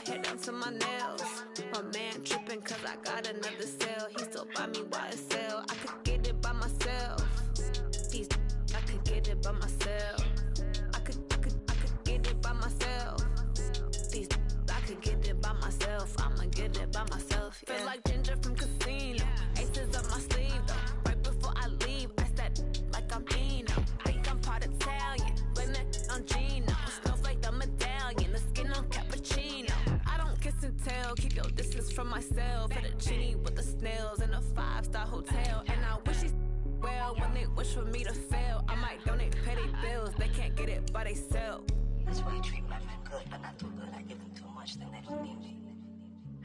hair down to my nails. My man tripping cause I got another sale. He still buy me YSL. I could get it by myself. These I could get it by myself. I could get it by myself. These I could get it by myself. I'ma get it by myself. Yeah. Feel like Ginger from Casino. Aces up my sleeve though. Right before I leave, I said like I'm Dino. Think I'm part Italian. Blame it on Gino. Smells like the medallion. The skin on cappuccino. I don't kiss and tell. Keep your distance from myself. At a genie with the snails in a 5-star hotel. And I wish he's well when they wish for me to fail. I might donate petty bills. They can't get it by themselves. That's why I treat my men good, but not too good. I give them too much, then they don't need me.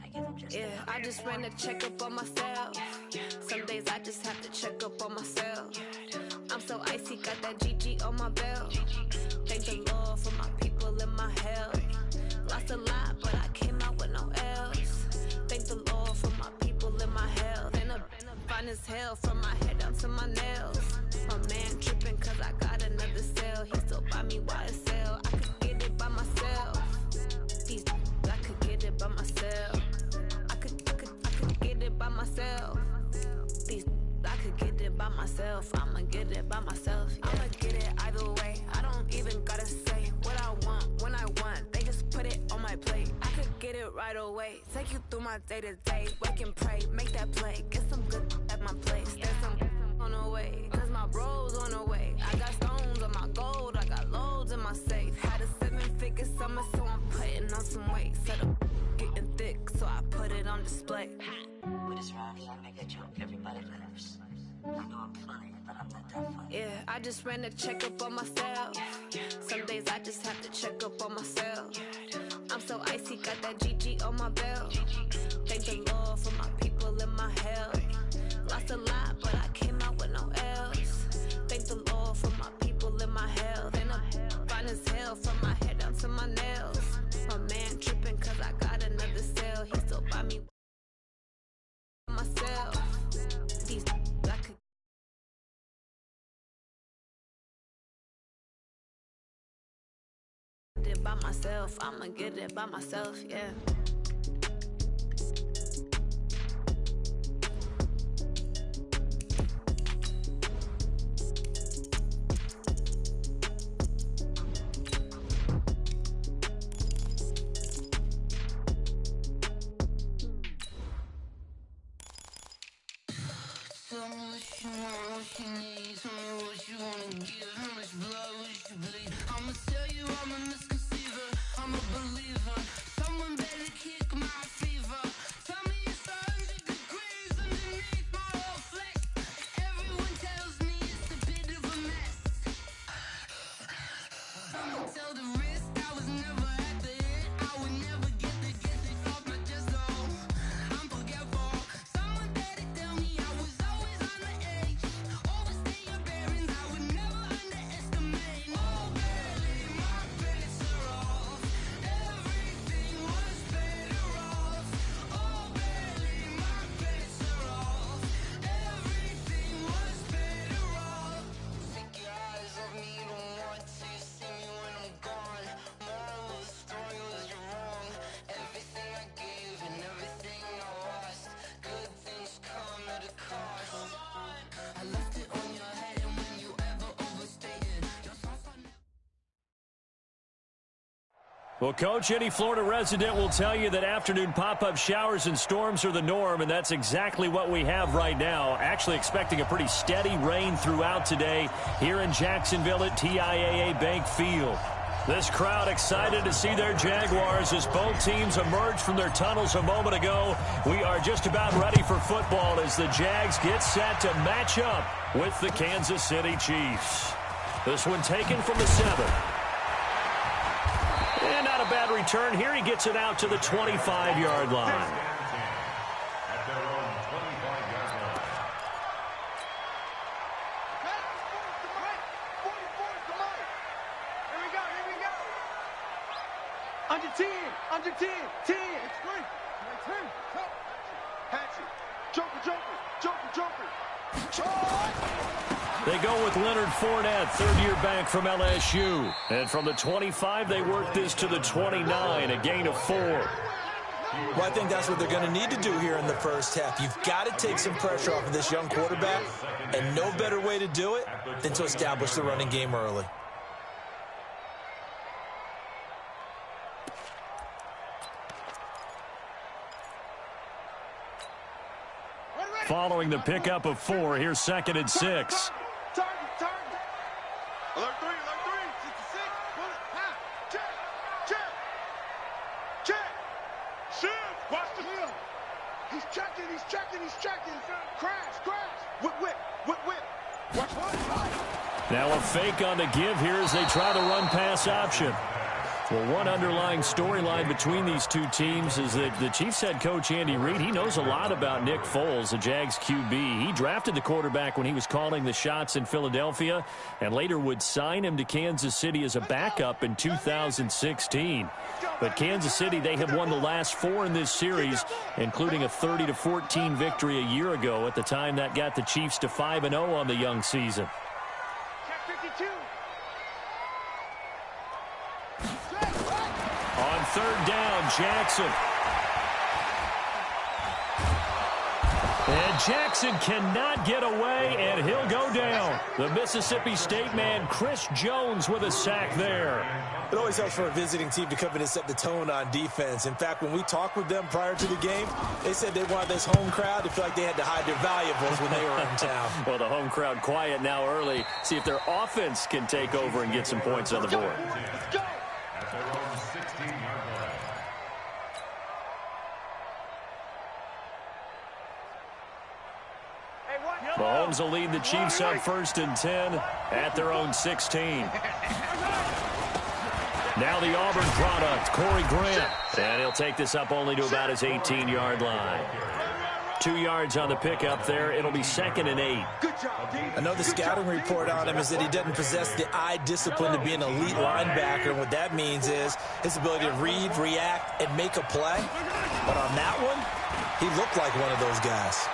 I give them just enough. I just ran a checkup on myself. Some days I just have to check up on myself. I'm so icy, got that GG on my belt. Thank the Lord for my people in my health. Lost a lot, but I came out with no else. Thank the Lord for my people in my health. And I'm fine as hell from my head down to my nails. My man tripping cause I got another sale. He still buy me YSL. I could get it by myself. These I could get it by myself. I could get it by myself. These I could get it by myself. I'ma get it by myself. Yeah. I'ma get it either way. I don't even gotta say what I want when I want. They just put it on my plate. I could get it right away. Take you through my day to day. Wake and pray, make that play. Get some good at my place. There's some on the way. Cause my bros on the way. I got stones on my gold. I got loads in my safe. Had a 7-figure summer, so I'm putting on some weight. Set up getting thick, so I put it on display. With this round here, I make a joke. Everybody laughs. I know I'm funny, but I'm not that funny. Yeah, I just ran a checkup on myself. Some days I just have to check up on myself. I'm so icy, got that GG on my belt. Thank the Lord for my people in my health. Lost a lot, but I came out with no else. Thank the Lord for my people in my health. And I'm fine as hell from my head down to my nails. My man tripping cause I got another sale. He still buy me myself. These I could get it by myself. I'ma get it by myself, yeah. Tell me what you want, what you need. Tell me what you wanna give. How much blood would you bleed? I'ma tell you I'm a misconceiver. I'm a believer. Someone better kick my fever. Tell me it's 100 degrees underneath my whole flesh. Everyone tells me it's a bit of a mess. Someone tell the risk I was never at the hit. I would never get it off my chest. Oh, I'm forgetful. Someone better tell me I was always on the edge. Overstay your bearings, I would never underestimate. Oh, barely, my credits are off. Everything was better off. Oh, barely, my credits are off. Everything was better off. Take your eyes off me, don't want to see me when I'm gone. Moral of the story was you're wrong. Everything I gave and everything I lost. Good things come at a cost. I left it on your head, and when you ever overstated your thoughts are never. Well, Coach, any Florida resident will tell you that afternoon pop-up showers and storms are the norm, and that's exactly what we have right now. Actually expecting a pretty steady rain throughout today here in Jacksonville at TIAA Bank Field. This crowd excited to see their Jaguars as both teams emerged from their tunnels a moment ago. We are just about ready for football as the Jags get set to match up with the Kansas City Chiefs. This one taken from the 7. And not a bad return here. He gets it out to the 25-yard line. Under 10, 10. It's great. 10. Hatchet. Joker. They go with Leonard Fournette, third-year back from LSU. And from the 25, they work this to the 29, a gain of 4. Well, I think that's what they're going to need to do here in the first half. You've got to take some pressure off of this young quarterback, and no better way to do it than to establish the running game early. Following the pickup of 4, here's 2nd and 6. Target. Alert 3, 66. Check. Shift. Watch the hill. He's checking. Crash. Whip. Watch what? Now a fake on the give here as they try the run-pass option. Well, one underlying storyline between these two teams is that the Chiefs head coach Andy Reid, he knows a lot about Nick Foles, the Jags QB. He drafted the quarterback when he was calling the shots in Philadelphia and later would sign him to Kansas City as a backup in 2016. But Kansas City, they have won the last 4 in this series, including a 30-14 victory a year ago. At the time, that got the Chiefs to 5-0 on the young season. Check 52. On 3rd down, Jackson. And Jackson cannot get away, and he'll go down. The Mississippi State man, Chris Jones, with a sack there. It always helps for a visiting team to come in and set the tone on defense. In fact, when we talked with them prior to the game, they said they wanted this home crowd to feel like they had to hide their valuables when they were in town. Well, the home crowd quiet now early. See if their offense can take over and get some points on the board. Let's go. Mahomes will lead the Chiefs on 1st and 10 at their own 16. Now the Auburn product, Corey Grant. And he'll take this up only to about his 18-yard line. 2 yards on the pickup there. It'll be 2nd and 8. Good job, D. Another scouting report on him is that he doesn't possess the eye discipline to be an elite linebacker. And what that means is his ability to read, react, and make a play. But on that one, he looked like one of those guys.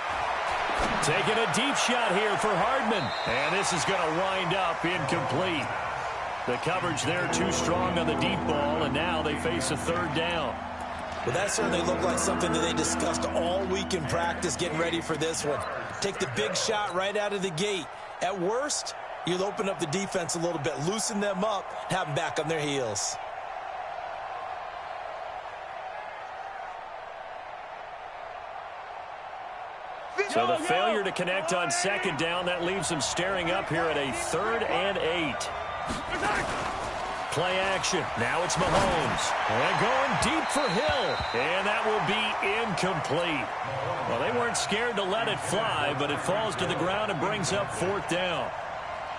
Taking a deep shot here for Hardman. And this is going to wind up incomplete. The coverage there too strong on the deep ball, and now they face a 3rd down. Well, that certainly looked like something that they discussed all week in practice getting ready for this one. Take the big shot right out of the gate. At worst, you'll open up the defense a little bit, loosen them up, have them back on their heels. So the failure to connect on 2nd down, that leaves them staring up here at a 3rd and 8. Play action. Now it's Mahomes. And going deep for Hill. And that will be incomplete. Well, they weren't scared to let it fly, but it falls to the ground and brings up 4th down.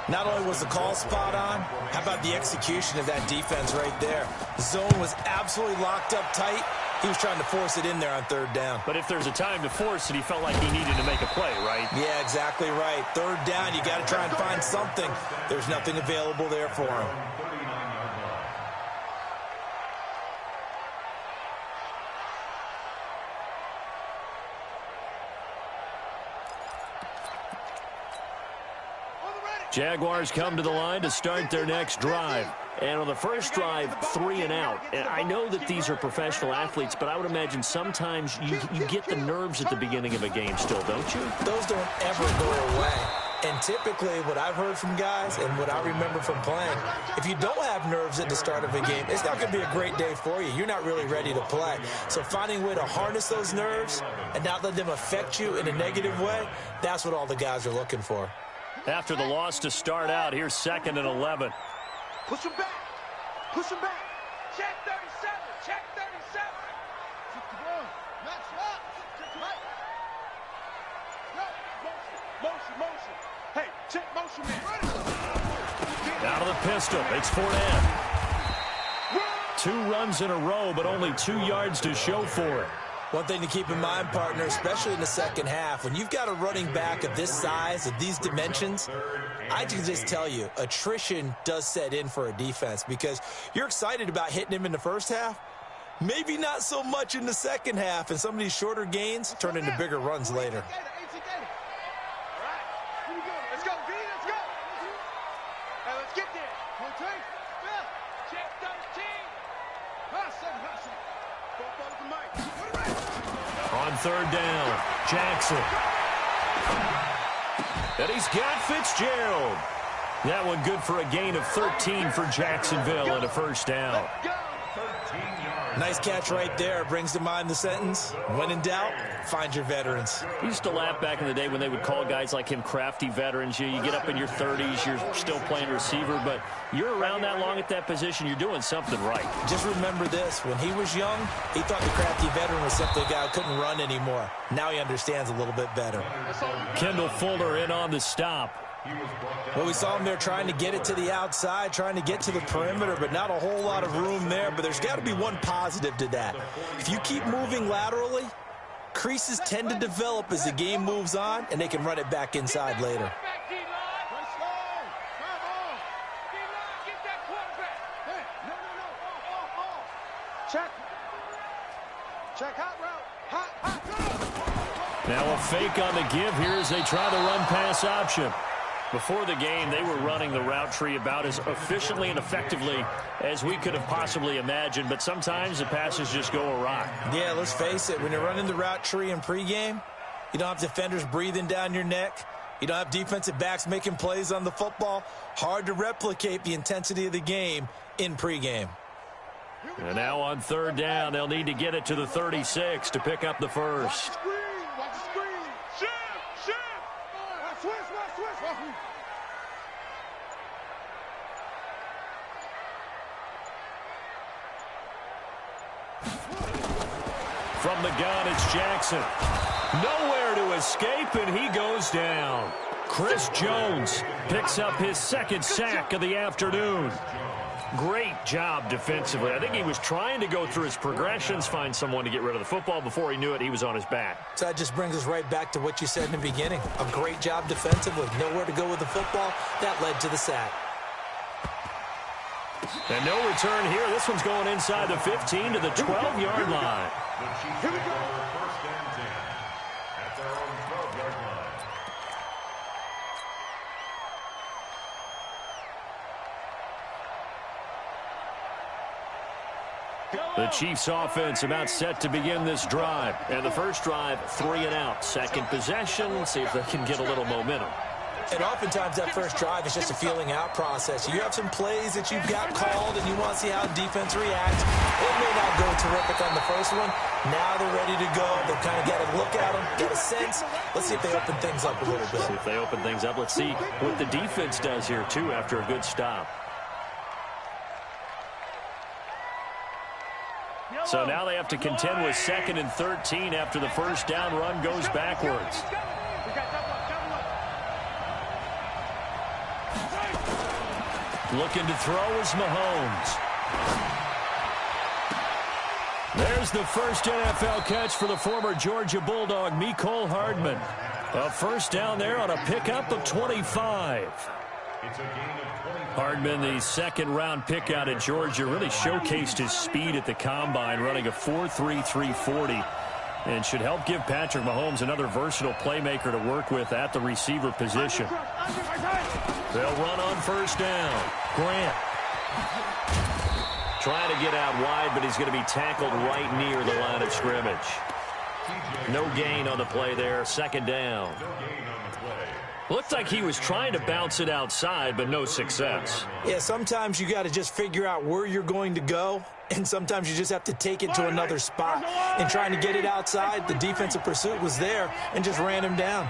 Not only was the call spot on, how about the execution of that defense right there? The zone was absolutely locked up tight. He was trying to force it in there on 3rd down. But if there's a time to force it, he felt like he needed to make a play, right? Yeah, exactly right. 3rd down, you got to try and find something. There's nothing available there for him. Jaguars come to the line to start their next drive. And on the first drive, 3 and out. And I know that these are professional athletes, but I would imagine sometimes you get the nerves at the beginning of a game still, don't you? Those don't ever go away. And typically what I've heard from guys and what I remember from playing, if you don't have nerves at the start of a game, it's not going to be a great day for you. You're not really ready to play. So finding a way to harness those nerves and not let them affect you in a negative way, that's what all the guys are looking for. After the loss to start out, here's 2nd and 11. Push him back. Push him back. Check 37. Check 37. Max up. Motion. Hey, check motion, man. Out of the pistol. It's Fournette. 2 runs in a row, but only 2 yards to show for it. One thing to keep in mind, partner, especially in the second half, when you've got a running back of this size, of these dimensions, I can just tell you, attrition does set in for a defense because you're excited about hitting him in the first half, maybe not so much in the second half, and some of these shorter gains turn into bigger runs later. Let's go, V. Let's go. Hey, let's get there. Check 13. Hustle. Both the mic. On third down, Jackson. And he's got Fitzgerald. That one good for a gain of 13 for Jacksonville and a first down. Nice catch right there. Brings to mind the sentence, when in doubt, find your veterans. We used to laugh back in the day when they would call guys like him crafty veterans. You get up in your 30s, you're still playing receiver, but you're around that long at that position, you're doing something right. Just remember this. When he was young, he thought the crafty veteran was simply a guy who couldn't run anymore. Now he understands a little bit better. Kendall Fuller in on the stop. Well, we saw him there trying to get it to the outside, trying to get to the perimeter, but not a whole lot of room there. But there's got to be one positive to that. If you keep moving laterally, creases tend to develop as the game moves on, and they can run it back inside later. Check hot route. Hot. Now a fake on the give here as they try the run-pass option. Before the game, they were running the route tree about as efficiently and effectively as we could have possibly imagined, but sometimes the passes just go awry. Yeah, let's face it. When you're running the route tree in pregame, you don't have defenders breathing down your neck. You don't have defensive backs making plays on the football. Hard to replicate the intensity of the game in pregame. And now on third down, they'll need to get it to the 36 to pick up the first. Watch the screen. Shift. Switch. From the gun, it's Jackson. Nowhere to escape, and he goes down. Chris Jones picks up his second sack of the afternoon. Great job defensively. I think he was trying to go through his progressions, find someone to get rid of the football. Before he knew it, he was on his back. So that just brings us right back to what you said in the beginning. A great job defensively. Nowhere to go with the football. That led to the sack. And no return here. This one's going inside the 15 to the 12-yard line. Here we go. First and 10 at their own 12-yard line. The Chiefs offense about set to begin this drive. And the first drive, 3 and out. Second possession, see if they can get a little momentum. And oftentimes that first drive is just a feeling out process. You have some plays that you've got called and you want to see how defense reacts. It may not go terrific on the first one. Now they're ready to go. They've kind of got a look at them, get a sense. Let's see if they open things up a little bit. See if they open things up. Let's see what the defense does here, too, after a good stop. So now they have to contend with 2nd and 13 after the first down run goes backwards. Looking to throw is Mahomes. There's the first NFL catch for the former Georgia Bulldog, Mecole Hardman. A first down there on a pickup of 25. It's a gain of 25. Hardman, the second-round pick out of Georgia, really showcased his speed at the Combine, running a 4.3 340, and should help give Patrick Mahomes another versatile playmaker to work with at the receiver position. They'll run on first down. Grant trying to get out wide, but he's going to be tackled right near the line of scrimmage. No gain on the play there. Second down. Looked like he was trying to bounce it outside, but no success. Yeah, sometimes you got to just figure out where you're going to go, and sometimes you just have to take it to another spot. And trying to get it outside, the defensive pursuit was there and just ran him down.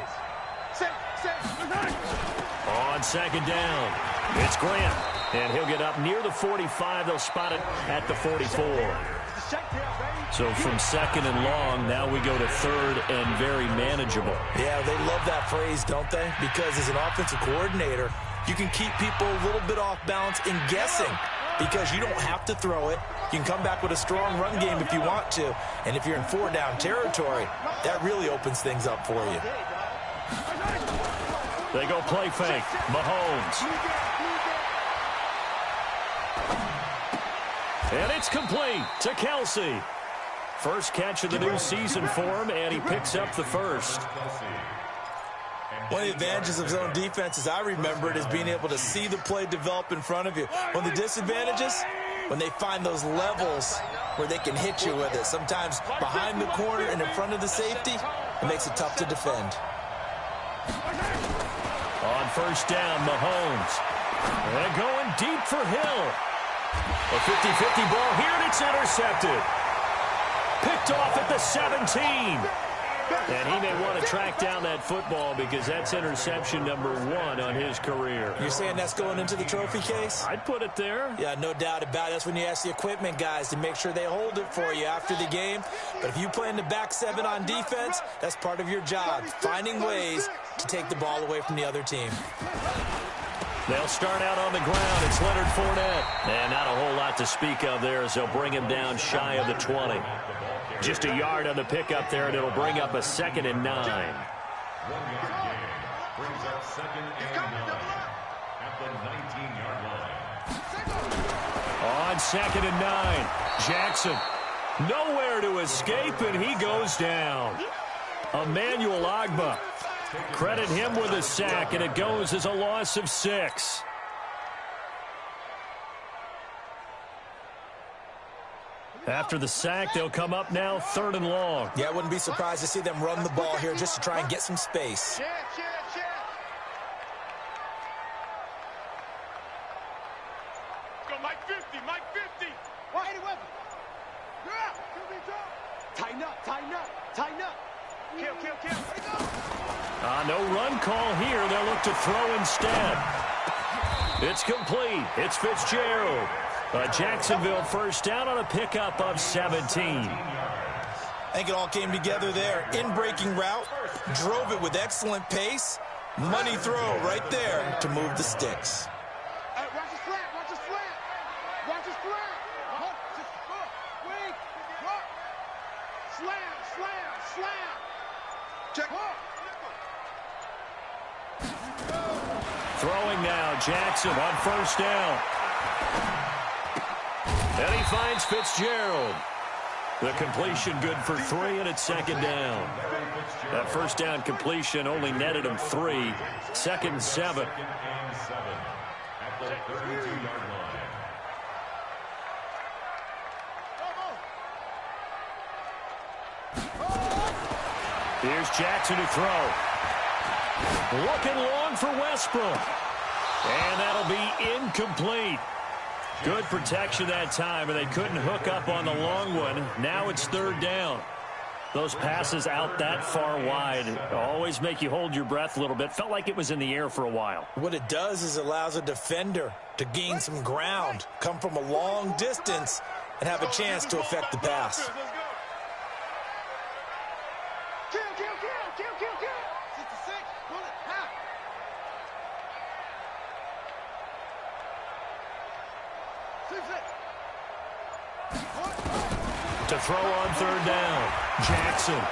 On second down, it's Grant, and he'll get up near the 45. They'll spot it at the 44. So from second and long, now we go to third and very manageable. Yeah, they love that phrase, don't they? Because as an offensive coordinator, you can keep people a little bit off balance in guessing because you don't have to throw it. You can come back with a strong run game if you want to. And if you're in 4-down territory, that really opens things up for you. They go play fake. Mahomes. And it's complete to Kelsey. First catch of the new season for him, and he picks up the first. One of the advantages of zone defense, as I remember it, is being able to see the play develop in front of you. One of the disadvantages, when they find those levels where they can hit you with it. Sometimes behind the corner and in front of the safety, it makes it tough to defend. On first down, Mahomes. And going deep for Hill. A 50-50 ball here, and it's intercepted. Picked off at the 17. And he may want to track down that football because that's interception number 1 on his career. You're saying that's going into the trophy case? I'd put it there. Yeah, no doubt about it. That's when you ask the equipment guys to make sure they hold it for you after the game. But if you play in the back 7 on defense, that's part of your job, finding ways to take the ball away from the other team. They'll start out on the ground. It's Leonard Fournette. And not a whole lot to speak of there as they'll bring him down shy of the 20. Just a yard on the pickup there, and it'll bring up a 2nd and 9. 1-yard gain brings up 2nd and 9 at the 19-yard line. On 2nd and 9, Jackson nowhere to escape, and he goes down. Emmanuel Ogbah, credit him with a sack, and it goes as a loss of 6. After the sack, they'll come up now 3rd and long. Yeah, I wouldn't be surprised to see them run the ball here just to try and get some space. Go Mike 50, Mike 50. What? 80 weapon. You're out. Tighten up, tighten up, tighten up. Kill. No run call here. They'll look to throw instead. It's complete. It's Fitzgerald. A Jacksonville first down on a pickup of 17. I think it all came together there. In-breaking route, drove it with excellent pace. Money throw right there to move the sticks. Watch his flat, watch his flat. Watch his flat. Wait. Slam. Check. Throwing now, Jackson on first down. And he finds Fitzgerald. The completion good for 3, and it's 2nd down. That first down completion only netted him 3. 2nd and 7. At the 32-yard line. Here's Jackson to throw. Looking long for Westbrook. And that'll be incomplete. Good protection that time, and they couldn't hook up on the long one. Now it's 3rd down. Those passes out that far wide always make you hold your breath a little bit. Felt like it was in the air for a while. What it does is allows a defender to gain some ground, come from a long distance, and have a chance to affect the pass. Kill. 66, bullet, half. To throw on 3rd down, Jackson.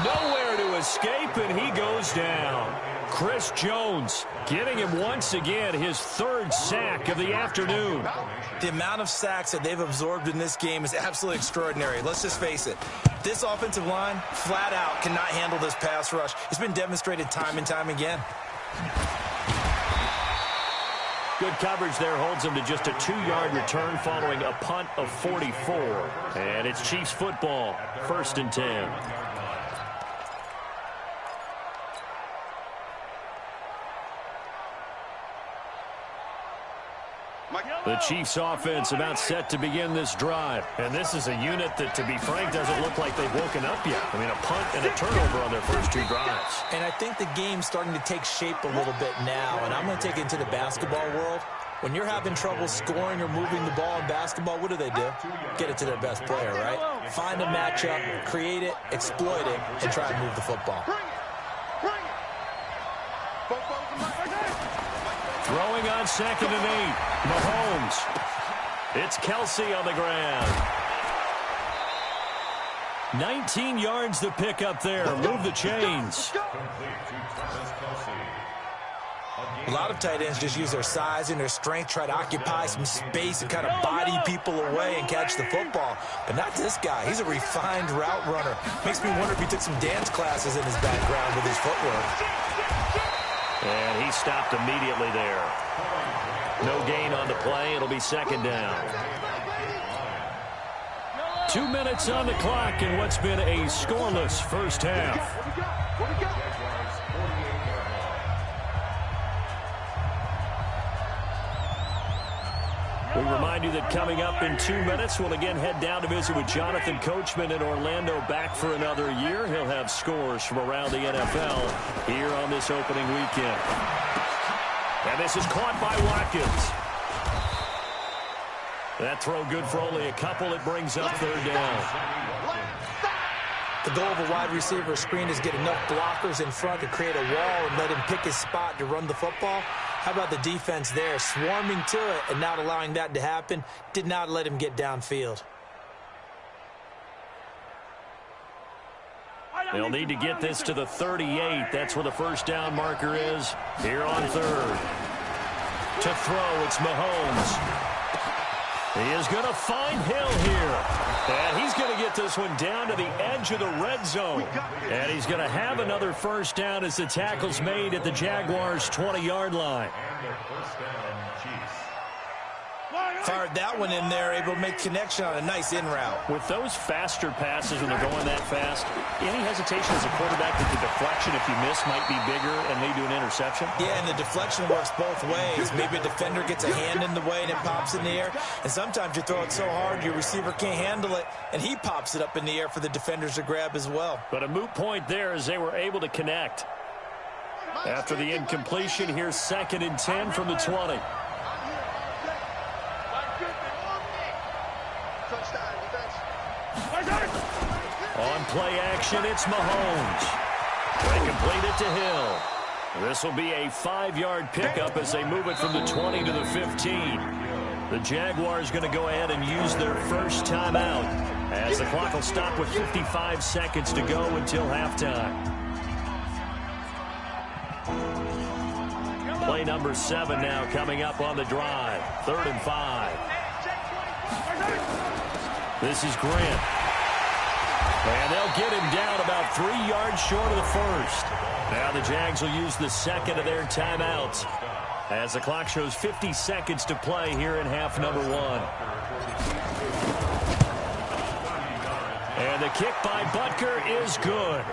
Nowhere to escape, and he goes down. Chris Jones getting him once again his 3rd sack of the afternoon. The amount of sacks that they've absorbed in this game is absolutely extraordinary. Let's just face it. This offensive line, flat out, cannot handle this pass rush. It's been demonstrated time and time again. Good coverage there holds him to just a 2-yard return following a punt of 44. And it's Chiefs football, 1st and 10. The Chiefs offense about set to begin this drive. And this is a unit that, to be frank, doesn't look like they've woken up yet. I mean, a punt and a turnover on their first 2 drives. And I think the game's starting to take shape a little bit now. And I'm going to take it into the basketball world. When you're having trouble scoring or moving the ball in basketball, what do? Get it to their best player, right? Find a matchup, create it, exploit it, and try and move the football. Throwing on 2nd and 8. Mahomes. It's Kelsey on the ground. 19 yards to pick up there. Move the chains. A lot of tight ends just use their size and their strength, try to occupy some space and kind of body people away and catch the football. But not this guy. He's a refined route runner. Makes me wonder if he took some dance classes in his background with his footwork. And he stopped immediately there. No gain on the play. It'll be second down. 2 minutes on the clock in what's been a scoreless first half. We remind you that coming up in 2 minutes, we'll again head down to visit with Jonathan Coachman in Orlando, back for another year. He'll have scores from around the NFL here on this opening weekend. And this is caught by Watkins. That throw good for only a couple. It brings up third down. The goal of a wide receiver screen is get enough blockers in front to create a wall and let him pick his spot to run the football. How about the defense there, swarming to it and not allowing that to happen? Did not let him get downfield. They'll need to get this to the 38. That's where the first down marker is here on third. To throw, it's Mahomes. He is going to find Hill here. And he's going to get this one down to the edge of the red zone. And he's going to have another first down as the tackle's made at the Jaguars' 20-yard line. Fired that one in there, able to make connection on a nice in route. With those faster passes when they're going that fast, any hesitation as a quarterback that the deflection, if you miss, might be bigger and lead to an interception? Yeah, and the deflection works both ways. Maybe a defender gets a hand in the way and it pops in the air. And sometimes you throw it so hard your receiver can't handle it, and he pops it up in the air for the defenders to grab as well. But a moot point there as they were able to connect. After the incompletion, here's 2nd and 10 from the 20. On play action, it's Mahomes. They complete it to Hill. This will be a 5-yard pickup as they move it from the 20 to the 15. The Jaguars going to go ahead and use their first timeout as the clock will stop with 55 seconds to go until halftime. Play number 7 now coming up on the drive. 3rd and 5. This is Grant. And they'll get him down about 3 yards short of the first. Now the Jags will use the second of their timeouts as the clock shows 50 seconds to play here in half number 1. And the kick by Butker is good.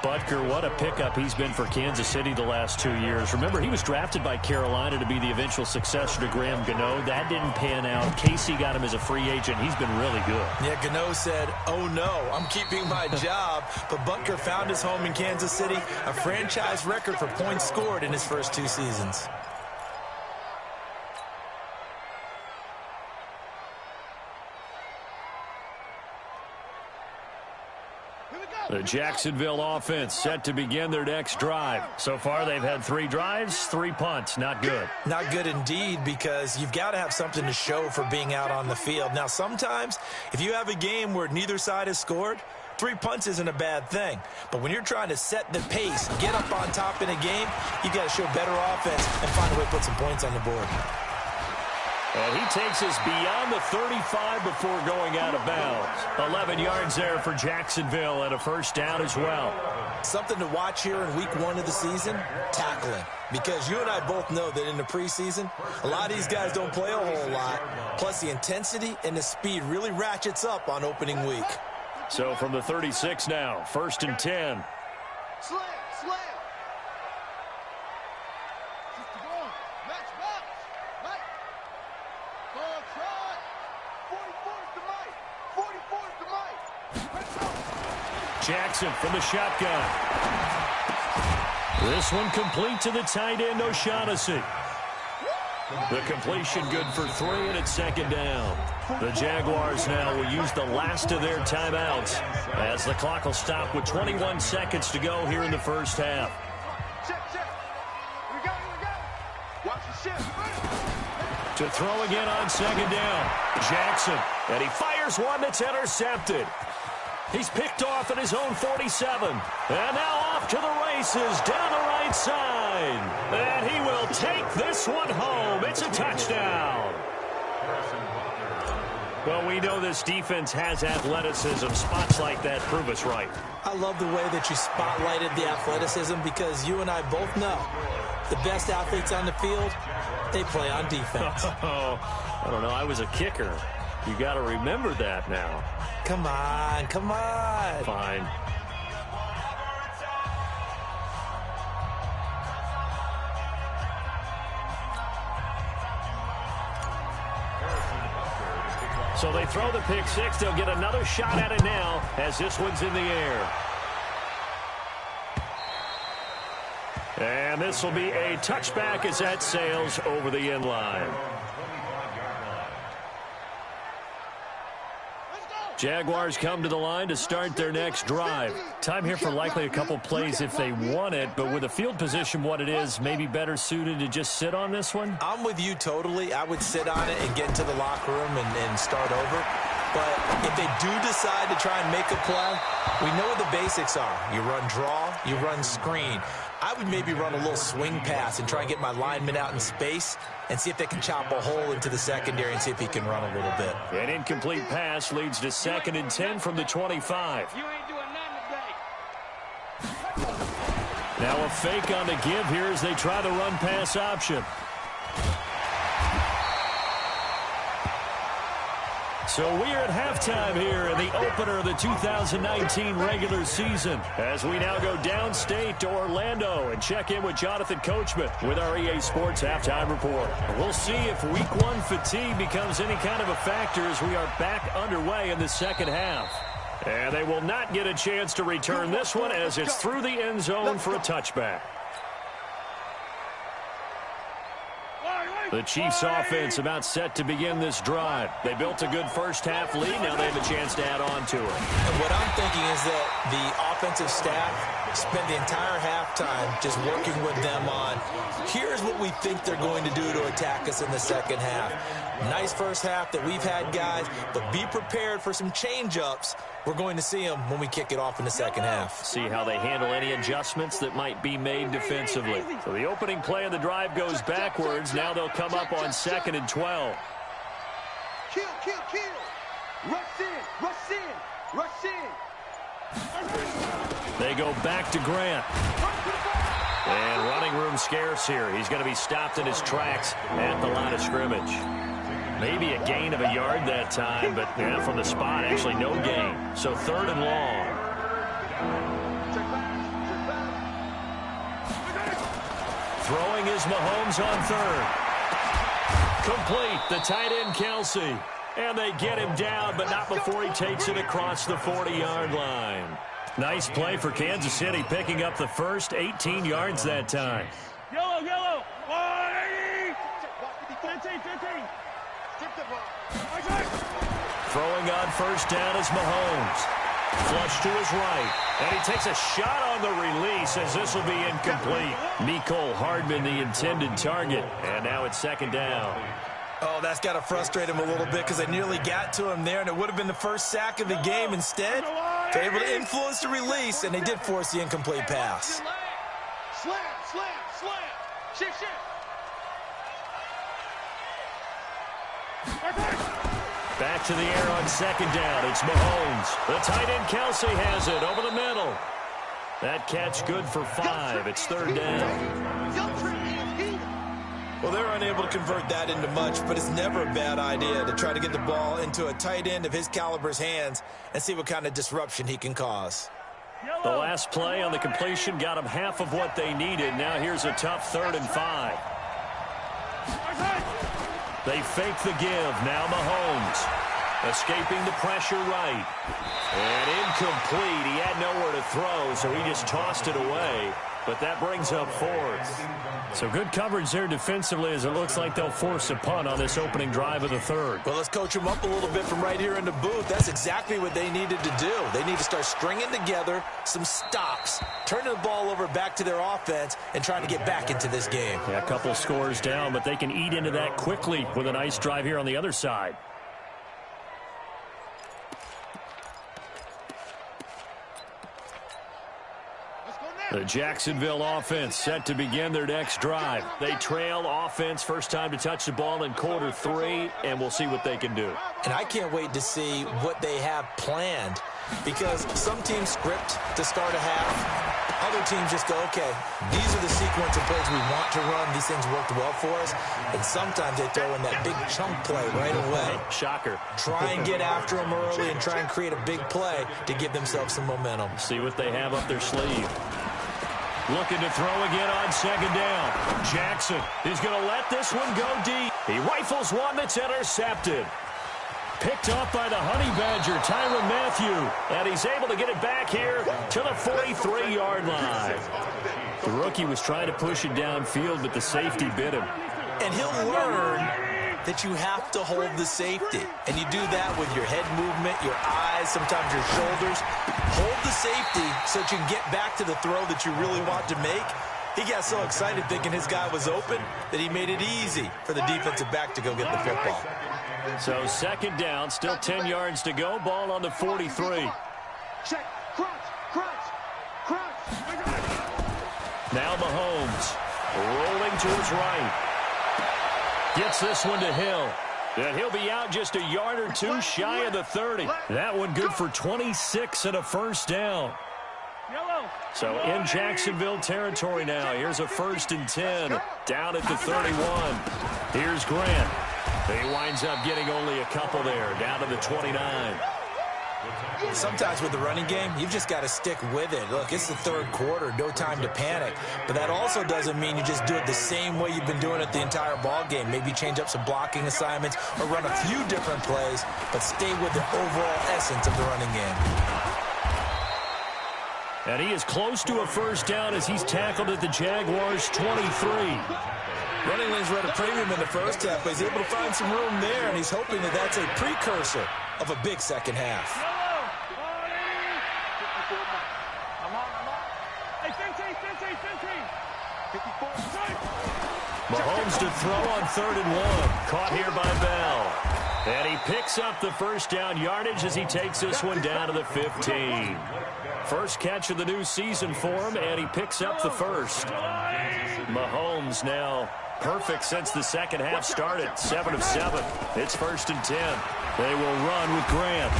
Butker, what a pickup he's been for Kansas City the last 2 years. Remember, he was drafted by Carolina to be the eventual successor to Graham Gano. That didn't pan out. Casey got him as a free agent. He's been really good. Yeah, Gano said, oh no, I'm keeping my job. But Butker found his home in Kansas City, a franchise record for points scored in his first 2 seasons. The Jacksonville offense set to begin their next drive. So far, they've had 3 drives, 3 punts. Not good. Not good indeed, because you've got to have something to show for being out on the field. Now, sometimes, if you have a game where neither side has scored, 3 punts isn't a bad thing. But when you're trying to set the pace, get up on top in a game, you got to show better offense and find a way to put some points on the board. And he takes us beyond the 35 before going out of bounds. 11 yards there for Jacksonville and a first down as well. Something to watch here in week 1 of the season, tackling. Because you and I both know that in the preseason, a lot of these guys don't play a whole lot. Plus the intensity and the speed really ratchets up on opening week. So from the 36 now, 1st and 10. Slam, slam. Just go. Match box. Right. Ball try. 44 is the mic. 44 is the mic. Let's go. Jackson from the shotgun. This one complete to the tight end, O'Shaughnessy. The completion good for 3, and it's 2nd down. The Jaguars now will use the last of their timeouts as the clock will stop with 21 seconds to go here in the first half. Check, check. We got it. Watch the shift. To throw again on 2nd down. Jackson, and he fires one that's intercepted. He's picked off at his own 47. And now off to the races down the right side. And he will take this one home. It's a touchdown. Well, we know this defense has athleticism. Spots like that prove us right. I love the way that you spotlighted the athleticism, because you and I both know the best athletes on the field, they play on defense. I don't know. I was a kicker. You got to remember that now. Come on, come on. Fine. So they throw the pick six. They'll get another shot at it now as this one's in the air. And this will be a touchback as that sails over the end line. Jaguars come to the line to start their next drive. Time here for likely a couple plays if they want it, but with the field position what it is, maybe better suited to just sit on this one? I'm with you totally. I would sit on it and get into the locker room and start over. But if they do decide to try and make a play, we know what the basics are. You run draw, you run screen. I would maybe run a little swing pass and try and get my lineman out in space and see if they can chop a hole into the secondary and see if he can run a little bit. An incomplete pass leads to 2nd and 10 from the 25. You ain't doing nothing today. Now a fake on the give here as they try the run-pass option. So we are at halftime here in the opener of the 2019 regular season as we now go downstate to Orlando and check in with Jonathan Coachman with our EA Sports Halftime Report. We'll see if Week 1 fatigue becomes any kind of a factor as we are back underway in the second half. And they will not get a chance to return this one as it's through the end zone for a touchback. The Chiefs offense about set to begin this drive. They built a good first half lead. Now they have a chance to add on to it. And what I'm thinking is that the offensive staff spent the entire halftime just working with them on, here's what we think they're going to do to attack us in the second half. Nice first half that we've had, guys, but be prepared for some change-ups. We're going to see them when we kick it off in the second half. See how they handle any adjustments that might be made defensively. So the opening play of the drive goes backwards. Now they'll come up on 2nd and 12. Kill, kill, kill. Rush in, rush in, rush in. They go back to Grant. And running room scarce here. He's going to be stopped in his tracks at the line of scrimmage. Maybe a gain of a yard that time, but yeah, from the spot, actually no gain. So 3rd and long. Throwing is Mahomes on 3rd. Complete, the tight end Kelsey. And they get him down, but not before he takes it across the 40-yard line. Nice play for Kansas City, picking up the first 18 yards that time. Yellow, yellow. 180. 15, 15. Throwing on first down is Mahomes. Flush to his right. And he takes a shot on the release as this will be incomplete. Mecole Hardman, the intended target. And now it's 2nd down. Oh, that's got to frustrate him a little bit because they nearly got to him there, and it would have been the first sack of the game. Instead, they're able to influence the release, and they did force the incomplete pass. Slam, slam, slam. Shit, shit. Back to the air on 2nd down. It's Mahomes. The tight end Kelsey has it over the middle. That catch good for 5. It's 3rd down. Well, they're unable to convert that into much, but it's never a bad idea to try to get the ball into a tight end of his caliber's hands and see what kind of disruption he can cause. The last play on the completion got them half of what they needed. Now here's a tough 3rd and 5. They fake the give. Now Mahomes escaping the pressure right. And incomplete. He had nowhere to throw, so he just tossed it away. But that brings up 4th. So good coverage there defensively as it looks like they'll force a punt on this opening drive of the 3rd. Well, let's coach them up a little bit from right here in the booth. That's exactly what they needed to do. They need to start stringing together some stops, turning the ball over back to their offense, and trying to get back into this game. Yeah, a couple scores down, but they can eat into that quickly with a nice drive here on the other side. The Jacksonville offense set to begin their next drive. They trail offense, first time to touch the ball in quarter 3, and we'll see what they can do. And I can't wait to see what they have planned because some teams script to start a half. Other teams just go, okay, these are the sequence of plays we want to run. These things worked well for us. And sometimes they throw in that big chunk play right away. Shocker. Try and get after them early and try and create a big play to give themselves some momentum. See what they have up their sleeve. Looking to throw again on second down. Jackson is going to let this one go deep. He rifles one that's intercepted. Picked off by the Honey Badger, Tyrann Mathieu. And he's able to get it back here to the 43-yard line. The rookie was trying to push it downfield, but the safety bit him. And he'll learn that you have to hold the safety. And you do that with your head movement, your eyes, sometimes your shoulders. Hold the safety so that you can get back to the throw that you really want to make. He got so excited thinking his guy was open that he made it easy for the defensive back to go get the football. So second down, still 10 yards to go. Ball on the 43. Check, crunch. Now Mahomes rolling to his right. Gets this one to Hill. And he'll be out just a yard or two shy of the 30. That one good for 26 and a first down. So in Jacksonville territory now. Here's a 1st and 10 down at the 31. Here's Grant. He winds up getting only a couple there, down to the 29. Sometimes with the running game, you've just got to stick with it. Look, it's the third quarter, no time to panic. But that also doesn't mean you just do it the same way you've been doing it the entire ball game. Maybe change up some blocking assignments or run a few different plays, but stay with the overall essence of the running game. And he is close to a first down as he's tackled at the Jaguars' 23. Running lanes were at a premium in the first half, but he's able to find some room there, and he's hoping that that's a precursor of a big second half. Mahomes to throw on 3rd and 1. Caught here by Bell. And he picks up the first down yardage as he takes this one down to the 15. First catch of the new season for him, and he picks up the first. Mahomes now perfect since the second half started. 7 of 7. It's 1st and 10. They will run with Grant.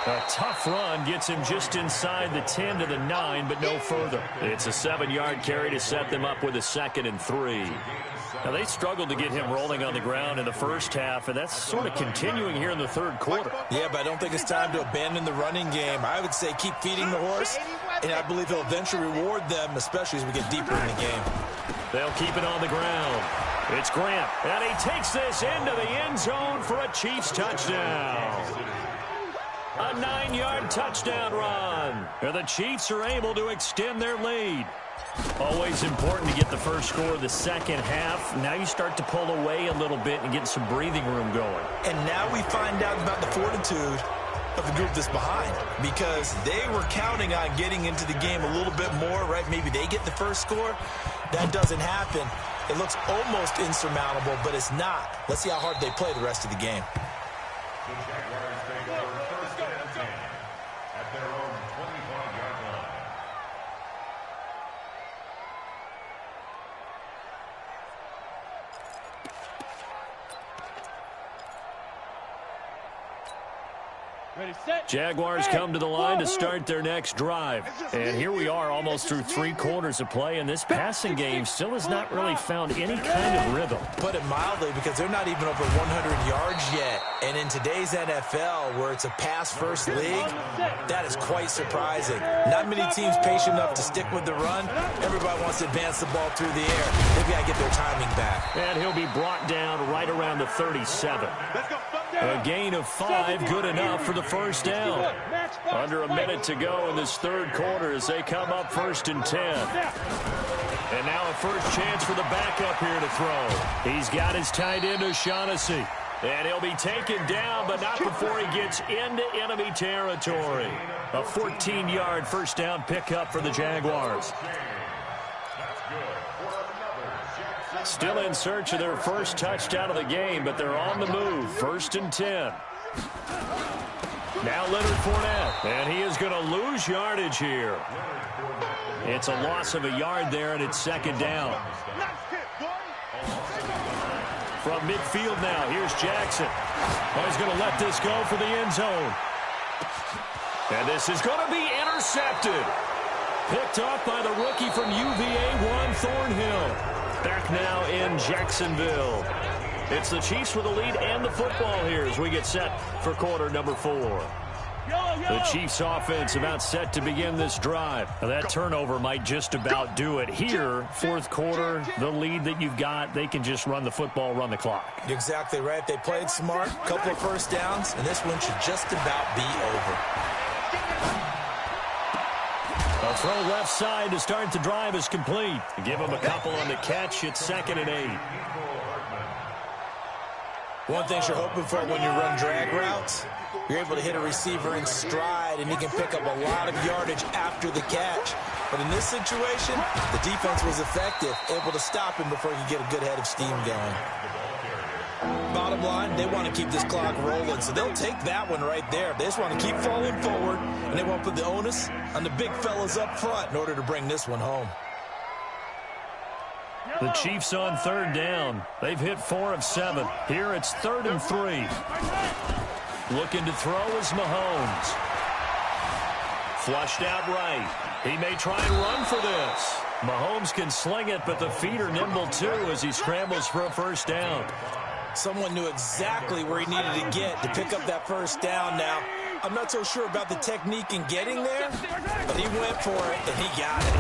A tough run gets him just inside the 10 to the 9, but no further. It's a 7-yard carry to set them up with a 2nd and 3. Now, they struggled to get him rolling on the ground in the first half, and that's sort of continuing here in the third quarter. Yeah, but I don't think it's time to abandon the running game. I would say keep feeding the horse, and I believe he'll eventually reward them, especially as we get deeper in the game. They'll keep it on the ground. It's Grant, and he takes this into the end zone for a Chiefs touchdown. A 9-yard touchdown run. And the Chiefs are able to extend their lead. Always important to get the first score of the second half. Now you start to pull away a little bit and get some breathing room going. And now we find out about the fortitude of the group that's behind, because they were counting on getting into the game a little bit more, right? Maybe they get the first score. That doesn't happen. It looks almost insurmountable, but it's not. Let's see how hard they play the rest of the game. The Jaguars take over 1st and 10 at their own 25-yard line. Jaguars come to the line to start their next drive. And here we are almost through 3 quarters of play, and this passing game still has not really found any kind of rhythm. Put it mildly, because they're not even over 100 yards yet. And in today's NFL, where it's a pass-first league, that is quite surprising. Not many teams patient enough to stick with the run. Everybody wants to advance the ball through the air. They've got to get their timing back. And he'll be brought down right around the 37. A gain of 5, good enough for the first down. Under a minute to go in this third quarter as they come up 1st and 10. And now a first chance for the backup here to throw. He's got his tight end, O'Shaughnessy. And he'll be taken down, but not before he gets into enemy territory. A 14-yard first down pickup for the Jaguars. Still in search of their first touchdown of the game, but they're on the move. 1st and 10. Now Leonard Fournette, and he is going to lose yardage here. It's a loss of a yard there, and it's 2nd down. From midfield now, here's Jackson. Oh, he's going to let this go for the end zone. And this is going to be intercepted. Picked off by the rookie from UVA, Juan Thornhill. Back now in Jacksonville. It's the Chiefs with the lead and the football here as we get set for quarter number 4. The Chiefs offense about set to begin this drive. Now that turnover might just about do it. Here, fourth quarter, the lead that you've got, they can just run the football, run the clock. Exactly right. They played smart, couple of first downs, and this one should just about be over. A throw left side to start the drive is complete. Give them a couple on the catch. It's 2nd and 8. One thing you're hoping for when you run drag routes, you're able to hit a receiver in stride, and he can pick up a lot of yardage after the catch. But in this situation, the defense was effective, able to stop him before he could get a good head of steam going. Bottom line, they want to keep this clock rolling, so they'll take that one right there. They just want to keep falling forward, and they want to put the onus on the big fellas up front in order to bring this one home. The Chiefs on 3rd down. They've hit 4 of 7. Here it's 3rd and 3. Looking to throw is Mahomes. Flushed out right. He may try and run for this. Mahomes can sling it, but the feet are nimble too as he scrambles for a first down. Someone knew exactly where he needed to get to pick up that first down now. I'm not so sure about the technique in getting there, but he went for it, and he got it.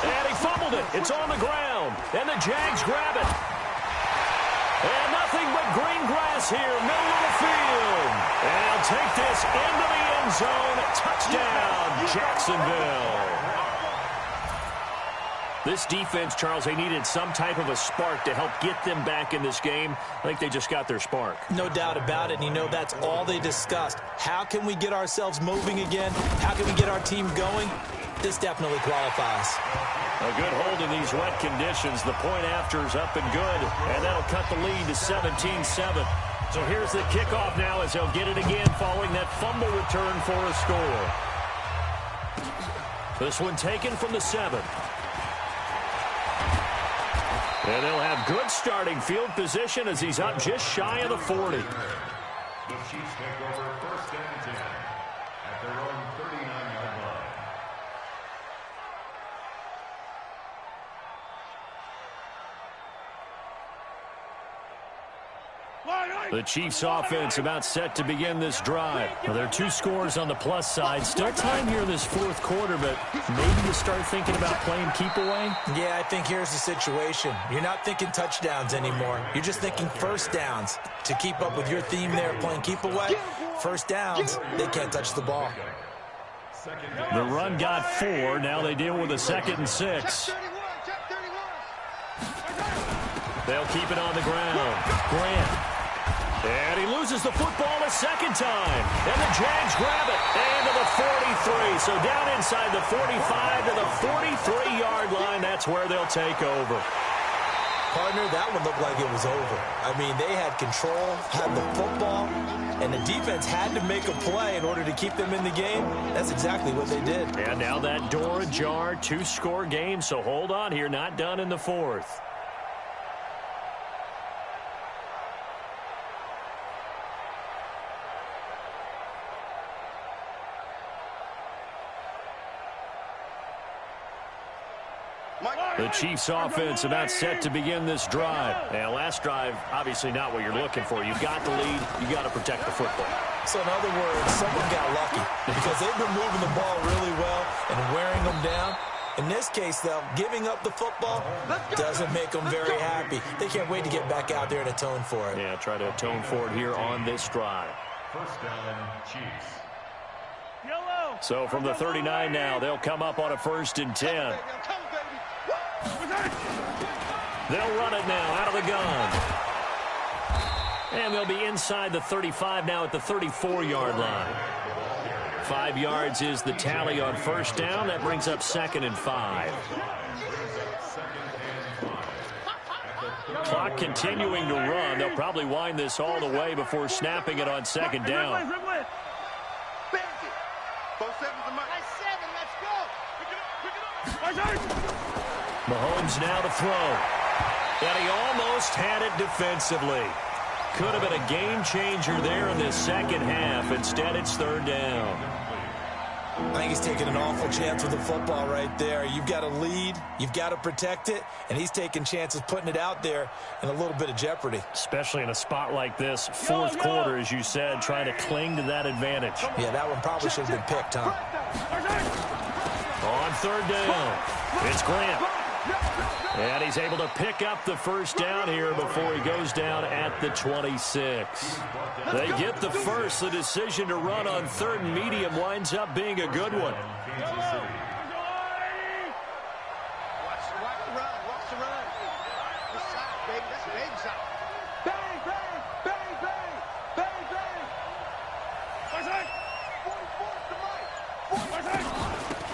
And he fumbled it. It's on the ground, and the Jags grab it. And nothing but green grass here, middle of the field. And he'll take this into the end zone. Touchdown, Jacksonville. This defense, Charles, they needed some type of a spark to help get them back in this game. I think they just got their spark. No doubt about it, and you know that's all they discussed. How can we get ourselves moving again? How can we get our team going? This definitely qualifies. A good hold in these wet conditions. The point after is up and good, and that'll cut the lead to 17-7. So here's the kickoff now as they'll get it again following that fumble return for a score. This one taken from the 7. And they'll have good starting field position as he's up just shy of the 40. The Chiefs take over 1st and 10 at their own 39-yard line. The Chiefs offense about set to begin this drive. Now, there are 2 scores on the plus side. Still time here in this fourth quarter, but maybe you start thinking about playing keep away? Yeah, I think here's the situation. You're not thinking touchdowns anymore. You're just thinking first downs. To keep up with your theme there, playing keep away, first downs, they can't touch the ball. The run got 4. Now they deal with a 2nd and 6. They'll keep it on the ground. Grant. And he loses the football a second time. And the Jags grab it. And to the 43. So down inside the 45 to the 43-yard line. That's where they'll take over. Partner, that one looked like it was over. I mean, they had control, had the football, and the defense had to make a play in order to keep them in the game. That's exactly what they did. And now that door ajar, 2-score game. So hold on here. Not done in the 4th. The Chiefs offense about set to begin this drive. Now, last drive, obviously not what you're looking for. You've got the lead. You've got to protect the football. So, in other words, someone got lucky because they've been moving the ball really well and wearing them down. In this case, though, giving up the football doesn't make them very happy. They can't wait to get back out there and atone for it. Yeah, try to atone for it here on this drive. First down, Chiefs. So from the 39 now, they'll come up on a 1st and 10. They'll run it now out of the gun. And they'll be inside the 35 now at the 34-yard line. 5 yards is the tally on first down. That brings up 2nd and 5. Clock continuing to run. They'll probably wind this all the way before snapping it on 2nd down. Mahomes now to throw. And he almost had it defensively. could have been a game changer there in this second half. Instead, it's third down. I think he's taking an awful chance with the football right there. You've got to lead, you've got to protect it, and he's taking chances putting it out there in a little bit of jeopardy. Especially in a spot like this, fourth quarter, as you said, trying to cling to that advantage. Yeah, that one probably should have been picked, huh? On third down, it's Grant. And he's able to pick up the first down here before he goes down at the 26. They get the first. The decision to run on third and medium winds up being a good one.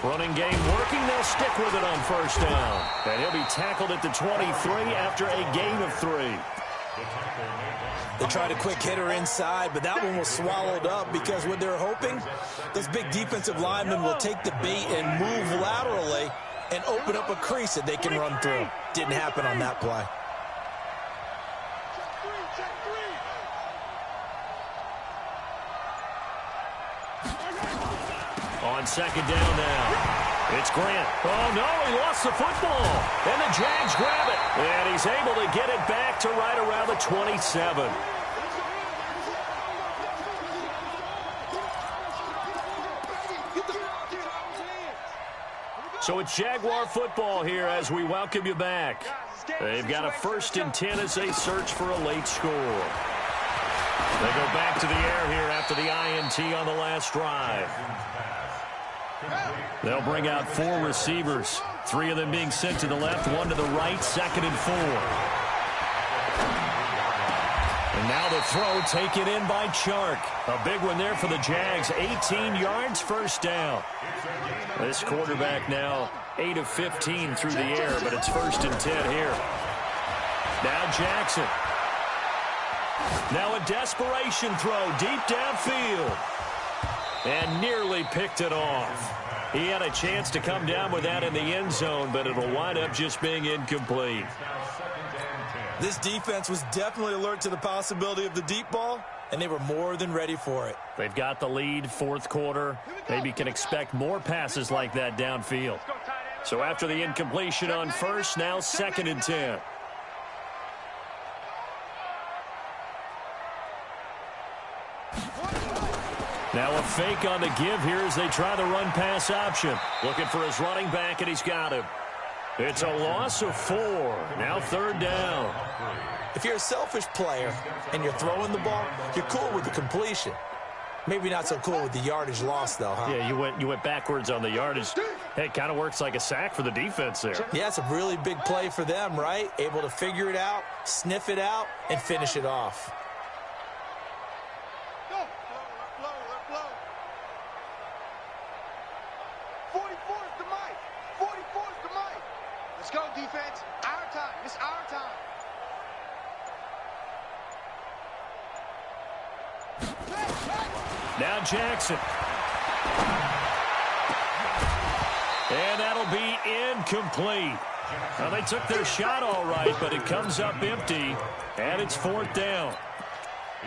Running game working. They'll stick with it on first down. And he'll be tackled at the 23 after a gain of 3. They tried a quick hitter inside, but that one was swallowed up because what they're hoping, those big defensive linemen will take the bait and move laterally and open up a crease that they can run through. Didn't happen on that play. On second down now, it's Grant. Oh, no, he lost the football. And the Jags grab it. And he's able to get it back to right around the 27. So it's Jaguar football here as we welcome you back. They've got a 1st and 10 as they search for a late score. They go back to the air here after the INT on the last drive. They'll bring out 4 receivers, 3 of them being sent to the left, 1 to the right, 2nd and 4. And now the throw taken in by Chark. A big one there for the Jags, 18 yards, first down. This quarterback now 8 of 15 through the air, but it's 1st and 10 here. Now Jackson. Now a desperation throw deep downfield. And nearly picked it off. He had a chance to come down with that in the end zone, but it'll wind up just being incomplete. This defense was definitely alert to the possibility of the deep ball, and they were more than ready for it. They've got the lead, fourth quarter. Maybe can expect more passes like that downfield. So after the incompletion on first, now 2nd and 10. Now a fake on the give here as they try the run-pass option. Looking for his running back, and he's got him. It's a loss of 4. Now 3rd down. If you're a selfish player and you're throwing the ball, you're cool with the completion. Maybe not so cool with the yardage loss, though, huh? Yeah, you went backwards on the yardage. Hey, it kind of works like a sack for the defense there. Yeah, it's a really big play for them, right? Able to figure it out, sniff it out, and finish it off. Let's go, defense. Our time. It's our time. Now Jackson. And that'll be incomplete. Well, they took their shot all right, but it comes up empty, and it's 4th down.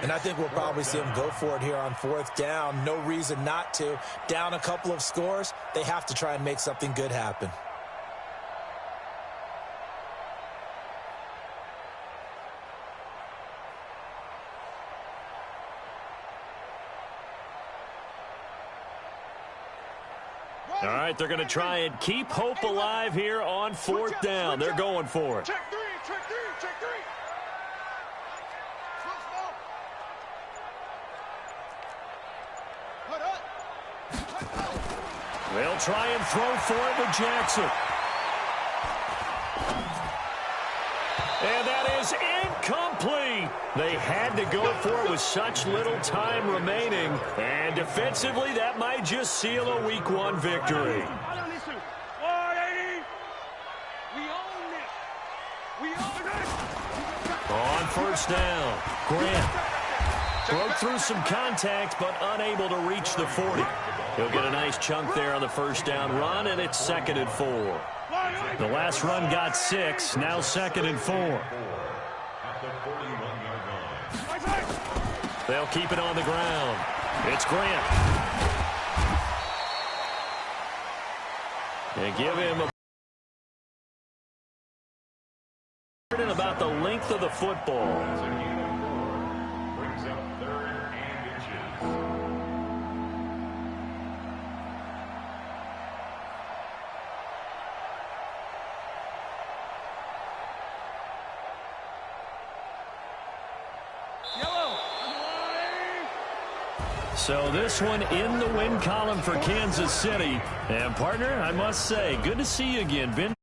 And I think we'll probably see them go for it here on 4th down. No reason not to. Down a couple of scores, they have to try and make something good happen. All right, they're going to try and keep hope alive here on 4th down. They're going for it. Check 3, check 3, check 3. Put up. They'll try and throw for it with Jackson. And that is incomplete. They had to go for it with such little time remaining. And defensively, that might just seal a Week 1 victory. On first down, Grant broke through some contact, but unable to reach the 40. He'll get a nice chunk there on the first down run, and it's 2nd and 4. The last run got 6, now 2nd and 4. At the 41-yard line. They'll keep it on the ground. It's Grant. And give him about the length of the football. Brings up 3rd and inches. So this one in the win column for Kansas City. And partner, I must say, good to see you again, Ben.